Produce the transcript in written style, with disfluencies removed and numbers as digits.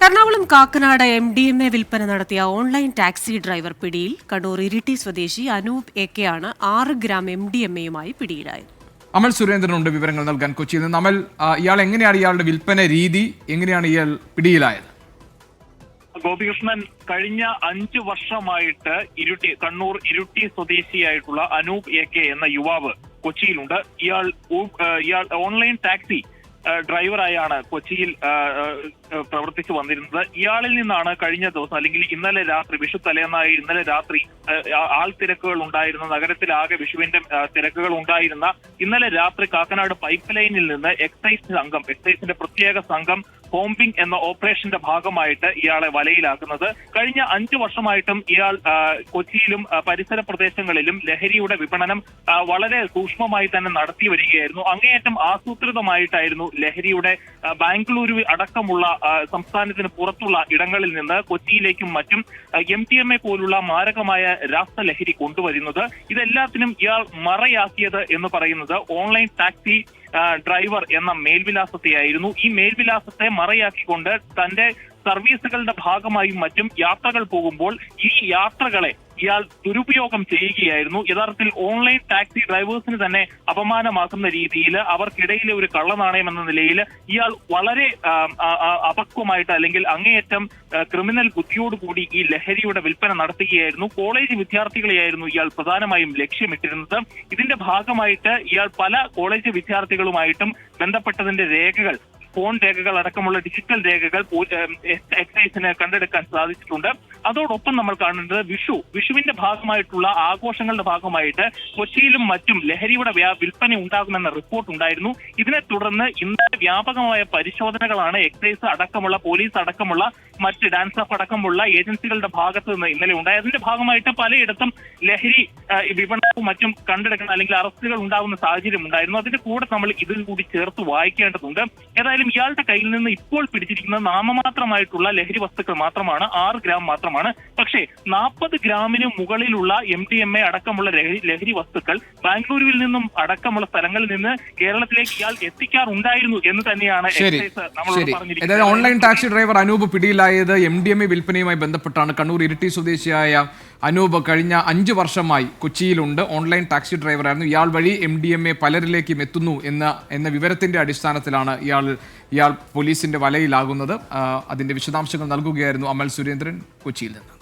Ernakulam Kakkanad MDMA വിൽപ്പന നടത്തിയ online taxi driver പിടിയിൽ. കണ്ണൂർ ഇരിട്ടി സ്വദേശി അനൂപ് AK ആണ് 6 ഗ്രാം MDMA-യുമായി പിടിയിലായത്. അമൽ സുരേന്ദ്രനുണ്ട് വിവരങ്ങൾ നൽകാൻ കൊച്ചിയിൽ നിന്ന്. അമൽ, ഇയാൾ എങ്ങനെയാണ്, ഇയാളുടെ വിൽപ്പന രീതി എങ്ങനെയാണ്, ഇയാൾ പിടിയിലായത്? ഗോപികൃഷ്ണൻ, കഴിഞ്ഞ 5 വർഷമായിട്ട് കണ്ണൂർ ഇരിട്ടി സ്വദേശിയായിട്ടുള്ള അനൂപ് AK എന്ന യുവാവ് കൊച്ചിയിലുണ്ട്. ഇയാൾ ഓൺലൈൻ ടാക്സി ഡ്രൈവറായാണ് കൊച്ചിയിൽ പ്രവർത്തിച്ചു വന്നിരുന്നത്. ഇയാളിൽ നിന്നാണ് കഴിഞ്ഞ ദിവസം അല്ലെങ്കിൽ ഇന്നലെ രാത്രി, വിഷു തലേന്നായി ഇന്നലെ രാത്രി ആൾ തിരക്കുകൾ ഉണ്ടായിരുന്ന, നഗരത്തിലാകെ വിഷുവിന്റെ തിരക്കുകൾ ഉണ്ടായിരുന്ന ഇന്നലെ രാത്രി കാക്കനാട് പൈപ്പ് ലൈനിൽ നിന്ന് എക്സൈസിന്റെ പ്രത്യേക സംഘം കോമ്പിംഗ് എന്ന ഓപ്പറേഷന്റെ ഭാഗമായിട്ട് ഇയാളെ വലയിലാക്കുന്നത്. കഴിഞ്ഞ 5 വർഷമായിട്ടും ഇയാൾ കൊച്ചിയിലും പരിസര പ്രദേശങ്ങളിലും ലഹരിയുടെ വിപണനം വളരെ സൂക്ഷ്മമായി തന്നെ നടത്തി വരികയായിരുന്നു. അങ്ങേയറ്റം ആസൂത്രിതമായിട്ടായിരുന്നു ലഹരിയുടെ ബാംഗ്ലൂരു അടക്കമുള്ള സംസ്ഥാനത്തിന് പുറത്തുള്ള ഇടങ്ങളിൽ നിന്ന് കൊച്ചിയിലേക്കും മറ്റും MDMA പോലുള്ള മാരകമായ രാസലഹരി കൊണ്ടുവരുന്നത്. ഇതെല്ലാത്തിനും ഇയാൾ മറയാക്കിയത് എന്ന് പറയുന്നത് ഓൺലൈൻ ടാക്സി ഡ്രൈവർ എന്ന മേൽവിലാസത്തെയായിരുന്നു. ഈ മേൽവിലാസത്തെ മറയാക്കിക്കൊണ്ട് തന്റെ സർവീസുകളുടെ ഭാഗമായും മറ്റും യാത്രകൾ പോകുമ്പോൾ ഈ യാത്രകളെ ഇയാൾ ദുരുപയോഗം ചെയ്യുകയായിരുന്നു. യഥാർത്ഥത്തിൽ ഓൺലൈൻ ടാക്സി ഡ്രൈവേഴ്സിന് തന്നെ അപമാനമാക്കുന്ന രീതിയിൽ അവർക്കിടയിലെ ഒരു കള്ളനാണയം എന്ന നിലയിൽ ഇയാൾ വളരെ അപക്വമായിട്ട് അല്ലെങ്കിൽ അങ്ങേയറ്റം ക്രിമിനൽ ബുദ്ധിയോടുകൂടി ഈ ലഹരിയുടെ വിൽപ്പന നടത്തുകയായിരുന്നു. കോളേജ് വിദ്യാർത്ഥികളെയായിരുന്നു ഇയാൾ പ്രധാനമായും ലക്ഷ്യമിട്ടിരുന്നത്. ഇതിന്റെ ഭാഗമായിട്ട് ഇയാൾ പല കോളേജ് വിദ്യാർത്ഥികളുമായിട്ടും ബന്ധപ്പെട്ടതിന്റെ രേഖകൾ, ഫോൺ രേഖകൾ അടക്കമുള്ള ഡിജിറ്റൽ രേഖകൾ എക്സൈസിന് കണ്ടെടുക്കാൻ സാധിച്ചിട്ടുണ്ട്. അതോടൊപ്പം നമ്മൾ കാണേണ്ടത് വിഷുവിന്റെ ഭാഗമായിട്ടുള്ള ആഘോഷങ്ങളുടെ ഭാഗമായിട്ട് കൊച്ചിയിലും മറ്റും ലഹരിയുടെ വിൽപ്പന ഉണ്ടാകുമെന്ന റിപ്പോർട്ട് ഉണ്ടായിരുന്നു. ഇതിനെ തുടർന്ന് ഇന്നലെ വ്യാപകമായ പരിശോധനകളാണ് എക്സൈസ് അടക്കമുള്ള, പോലീസ് അടക്കമുള്ള, മറ്റ് ഡാൻസ് ഓഫ് അടക്കമുള്ള ഏജൻസികളുടെ ഭാഗത്ത് നിന്ന് ഇന്നലെ ഉണ്ടായി. അതിന്റെ ഭാഗമായിട്ട് പലയിടത്തും ലഹരി വിപണനവും മറ്റും കണ്ടെടുക്കുന്ന അല്ലെങ്കിൽ അറസ്റ്റുകൾ ഉണ്ടാകുന്ന സാഹചര്യം ഉണ്ടായിരുന്നു. അതിന്റെ കൂടെ നമ്മൾ ഇതിൽ കൂടി ചേർത്ത് വായിക്കേണ്ടതുണ്ട്. ഏതായാലും ഇയാളുടെ കയ്യിൽ നിന്ന് ഇപ്പോൾ പിടിച്ചിരിക്കുന്നത് നാമമാത്രമായിട്ടുള്ള ലഹരി വസ്തുക്കൾ മാത്രമാണ്, 6 ഗ്രാം മാത്രമാണ്. പക്ഷേ 40 ഗ്രാമിന് മുകളിലുള്ള MDMA അടക്കമുള്ള ലഹരി വസ്തുക്കൾ ബാംഗ്ലൂരുവിൽ നിന്നും അടക്കമുള്ള സ്ഥലങ്ങളിൽ നിന്ന് കേരളത്തിലേക്ക് ഇയാൾ എത്തിക്കാറുണ്ടായിരുന്നു എന്ന് തന്നെയാണ് എക്സൈസ് നമ്മളോട് പറഞ്ഞിരിക്കുന്നത്. ഓൺലൈൻ ടാക്സി ഡ്രൈവർ അനൂപ് പിടിയിലായത് MDMA വിൽപ്പനയുമായി ബന്ധപ്പെട്ടാണ്. കണ്ണൂർ ഇരിട്ടി സ്വദേശിയായ അനൂപ് കഴിഞ്ഞ 5 വർഷമായി കൊച്ചിയിലുണ്ട്. Online taxi ഡ്രൈവറായിരുന്നു. ഇയാൾ വഴി MDMA പലരിലേക്കും എത്തുന്നു എന്ന വിവരത്തിന്റെ അടിസ്ഥാനത്തിലാണ് ഇയാൾ പോലീസിന്റെ വലയിലാകുന്നത്. അതിന്റെ വിശദാംശങ്ങൾ നൽകുകയായിരുന്നു അമൽ സുരേന്ദ്രൻ കൊച്ചിയിൽ നിന്ന്.